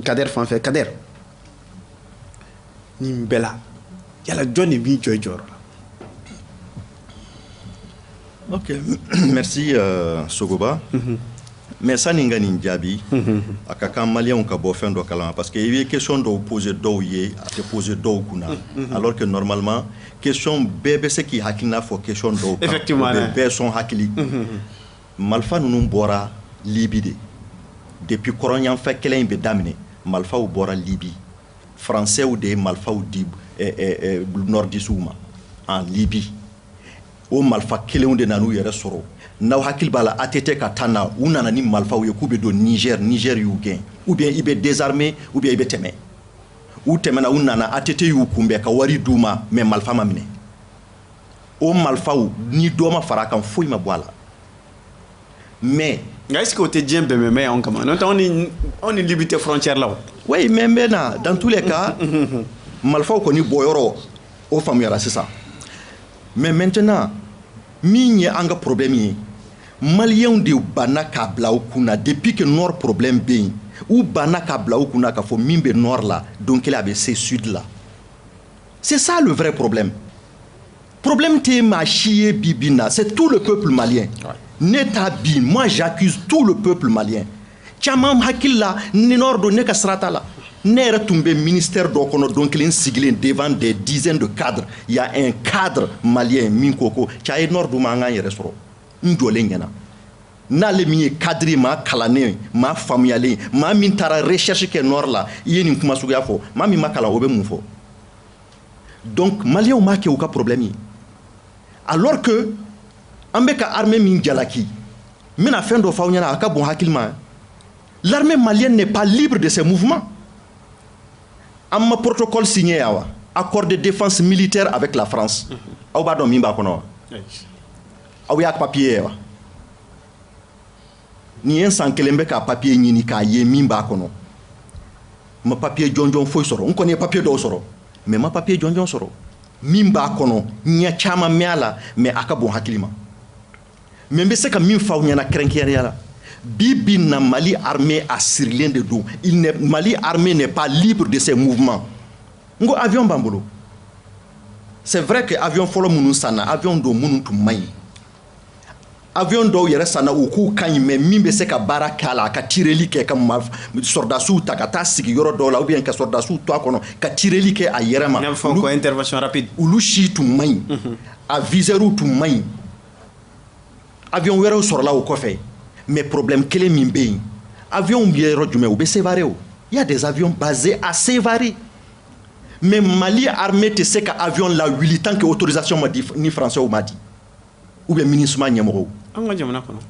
Kader fanfɛ Kader nin bɛɛ la yala jɔn de b'i jɔ i jɔyɔrɔ la. Ok, merci Sogoba. Mais ça ni nga nin jaabi a ka kan maliyɛnw ka bɔ fɛn dɔ kalama parce que i bɛ question dɔw poser dɔw ye a tɛ poser dɔw kunna alors que normalement question bɛɛ bɛ se k'i hakilina fɔ question dɔw kan effectivement bɛɛ sɔn hakili marifa ninnu bɔra Libi de depuis kɔrɔnyanfɛ kɛlɛ in bɛ daminɛ marifaw bɔra Libi français de ye marifaw di nordistes ma en Libi o marifa kelenw de nan'u yɛrɛ sɔrɔ n'aw hakili b'a la ATT ka taa na u nana ni marifaw ye k'u bɛ don Niger y'u gɛn ou bien i bɛ désarmer ou bien i bɛ tɛmɛ u tɛmɛna u nana ATT y'u kunbɛn ka wari d'u ma mais marifa ma minɛ o marifaw ni dɔ ma fara a kan foyi ma bɔ a la mais nka est-ce que o tɛ diɲɛ bɛnbɛn bɛ anw kama n'o tɛ anw ni Libi tɛ frontière la o. oui mais n bɛ na dans tous les cas marifaw kɔni bɔyɔrɔ o faamuyara sisan mais maintenant min ye an ka problème ye maliyɛnw de banna k'a bila u kunna depuis que nord problème bɛ yen u banna k'a bila u kunna k'a fɔ min bɛ nord la don kelen a bɛ se sud la c'est ça le vrai problème tɛ maa si ye bi bi in na c'est tout le peuple malien ne t'a bin moi j'accuse tout le peuple malien caman hakili la ni nord don ne ka sira t'a la ne yɛrɛ tun bɛ ministère dɔ kɔnɔ don kelen sigilen devant des dizaines de cadres il y a un cadre malien min ko ko cɛ a ye nord d'u ma an k'an yɛrɛ sɔrɔ n jɔlen ɲɛna n'ale min ye cadre maa kalannen maa faamuyalen maa min taara recherche kɛ nord la i ye nin kuma suguya fɔ maa min ma kalan o bɛ mun fɔ donc maliyɛnw m'a kɛ u ka problème ye alors que an bɛ ka armée min jalaki n bɛna fɛn dɔ f'aw ɲɛna a ka bon hakili ma l'armée malienne n'est pas libre de ses mouvements. An ma protocole signé yan wa accord de défense militaire avec la France aw b'a dɔn min b'a kɔnɔ wa aw y'a papier ye wa nin ye san kelen bɛ ka papier ɲini k'a ye min b'a kɔnɔ ma papier jɔnjɔn foyi sɔrɔ n kɔni ye papier dɔw sɔrɔ mais ma papier jɔnjɔn sɔrɔ min b'a kɔnɔ ɲɛ caman mɛn a la mais a ka bon hakili ma mais n bɛ se ka min f'aw ɲɛna kɛrɛnkɛrɛnya la Bibi na Mali armée a sirilen de don. Mali armée n'est pas libre de ses mouvements. Ngo avion bambolo. C'est vrai que avion folo munu sana, avion do munu tu mai. Avion do yere sana u ku kan mais min be se ka bara kala ka tireli ke ka sordasu ta ka ta sigi yoro do la ou bien ka sordasu to akono ka tireli ke a yere ma. Ko intervention rapide. Ulu shi tu mai. A viseru tu mai. Avion were soro la o kofé. Mais problème kelen min bɛ yen avion bɛ yɔrɔ jumɛn u bɛ Sévaré o il y a des avions basés à Sévaré mais Mali armée tɛ se ka avion la wuli tant que autorisation ma di ni français ma di ou bien MINUSMA ɲɛmɔgɔw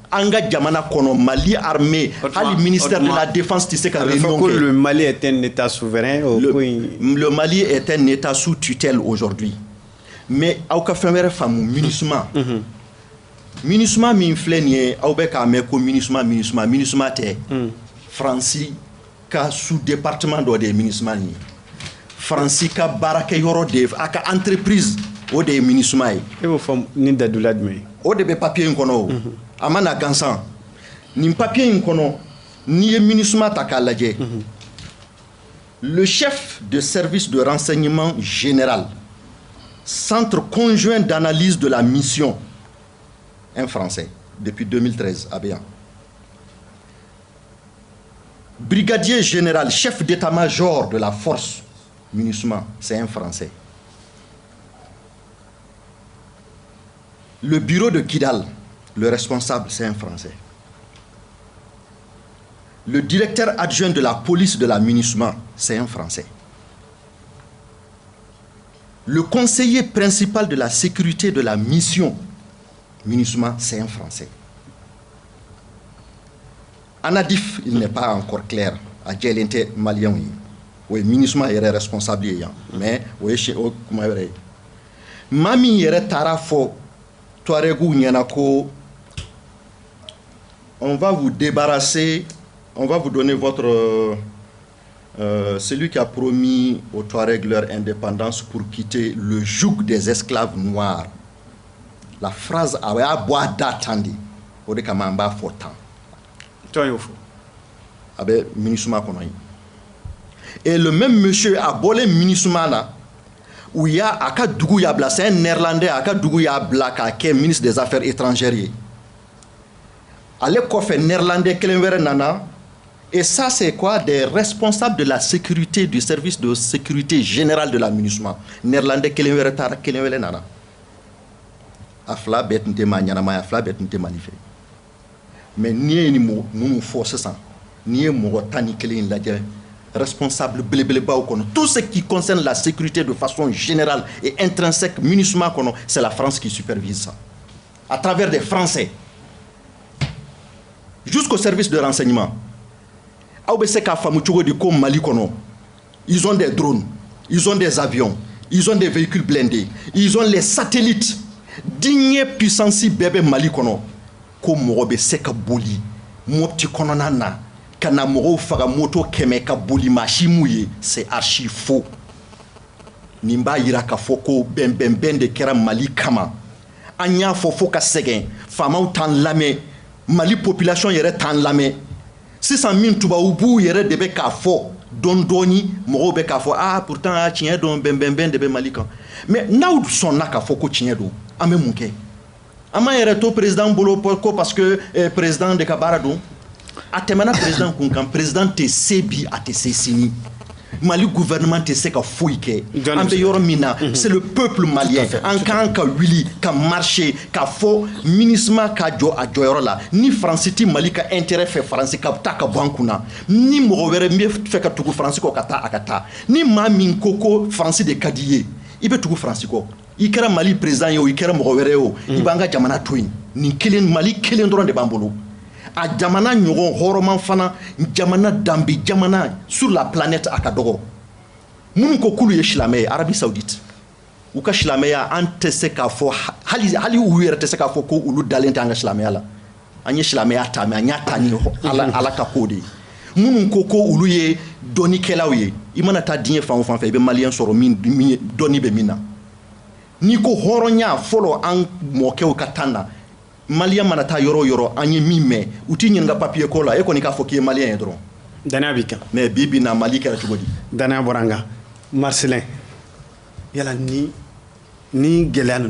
an ka jamana kɔnɔ Mali armée hali ministère de la défense tɛ se ka réunion kɛ. Le Mali est un état souverain. Le Mali est un état sous tutelle aujourd'hui mais aw ka fɛn wɛrɛ faamu MINUSMA MINUSMA min filɛ nin ye aw bɛ k'a mɛn ko MINUSMA tɛ Faransi ka sous département dɔ de ye MINUSMA nin ye Faransi ka baarakɛyɔrɔ de a ka entreprise o de ye MINUSMA ye. E b'o fɔ ni dadula jumɛn ye. O de bɛ papier in kɔnɔ o a ma na gansan nin papier in kɔnɔ n'i ye MINUSMA ta k'a lajɛ le chef de service de renseignement général centre conjoint d'analyse de la mission un Français, depuis 2013, à Béan. Brigadier général, chef d'état-major de la force MINUSMA, c'est un Français. Le bureau de Kidal, le responsable, c'est un Français. Le directeur adjoint de la police de la MINUSMA, c'est un Français. Le conseiller principal de la sécurité de la mission MINUSMA, c'est un Français. Anadif, il n'est pas encore clair. À Djelente Malien, oui, MINUSMA est responsable, mais oui, chez Mami yere tarafo, Touarégou Nyanako, on va vous débarrasser, on va vous donner votre. Celui qui a promis aux Touaregs leur indépendance pour quitter le joug des esclaves noirs. La phrase a bois d'attendre au de kamamba fortan. Toi, il faut. Avec MINUSMA konoyi. Et le même monsieur a bolé ministre où il y a Aka Dougou Yabla, c'est un néerlandais, Aka Dougou Yabla, qui est ministre des Affaires étrangères. Allez, quoi fait néerlandais, Kelenvere Nana. Et ça, c'est quoi? Des responsables de la sécurité, du service de sécurité générale de la MINUSMA. Néerlandais, Kelenvere Tara, Kelenvere Nana. Afla bet nte manyanama, afla bet nte manifé. Mais ni mo nous force ça. Ni mo tani kelen la responsable blébléba ou kono. Tout ce qui concerne la sécurité de façon générale et intrinsèque, MINUSMA kono, c'est la France qui supervise ça. À travers des Français. Jusqu'au service de renseignement. Mali kono. Ils ont des drones, ils ont des avions, ils ont des véhicules blindés, ils ont les satellites. Digne puissance bébé Mali kono. Ko mogobe seka boli. Mopti kono nana. Kana mogo faga moto keme ka boli machimuye. C'est archi faux. Nimba yira ka foko ben de kera Mali kama. Anya fofo ka segen. Fama ou tan lame. Mali population yere tan lame. 600 000 tuba ubu yere debe ka fo. Don doni mogo be ka fo. Ah pourtant a tien don ben de Mali kan. Mais naoud son na ka foko tien do. Ame munke. Ama yere to président bolo ko parce que président de Kabarado. Atemana président kunkan président te sebi ate sesini. Mali gouvernement te se ka fouike. Ambe yoro mina, c'est le peuple malien. En kan ka wili, ka marché, ka fo minisma ka jo a joyoro la. Ni franciti Mali ka intérêt fait français ka ta ka bankuna. Ni mo were mbe fait ka tugu français ko kata akata. Ni ma min koko français de kadiye. Ibe tugu français ko. Ikera Mali président yo, ikera mo were yo. Ibanga jamana twin. Ni kelen Mali kelen dron de bambolo. A jamana nyogon horoman fana jamana dambi jamana sur la planète akadogo mun ko kulu ye shilame Arabie Saoudite u ka shilame ya ante se ka fo hali u yere te se ka fo ko ulu dalente anga shilame ala anye shilame ya tami anya tani ala ka kodi mun ko ulu ye doni kelawe imana ta dinye fa be malien soro min doni be mina ni ko horonya folo an mokew katanda Malien manata yoro anye mime uti nyinga papier kola eko ni ka foki malien dron dana bika mais bibi na Mali kera chugodi dana boranga Marcelin yala ni gelanu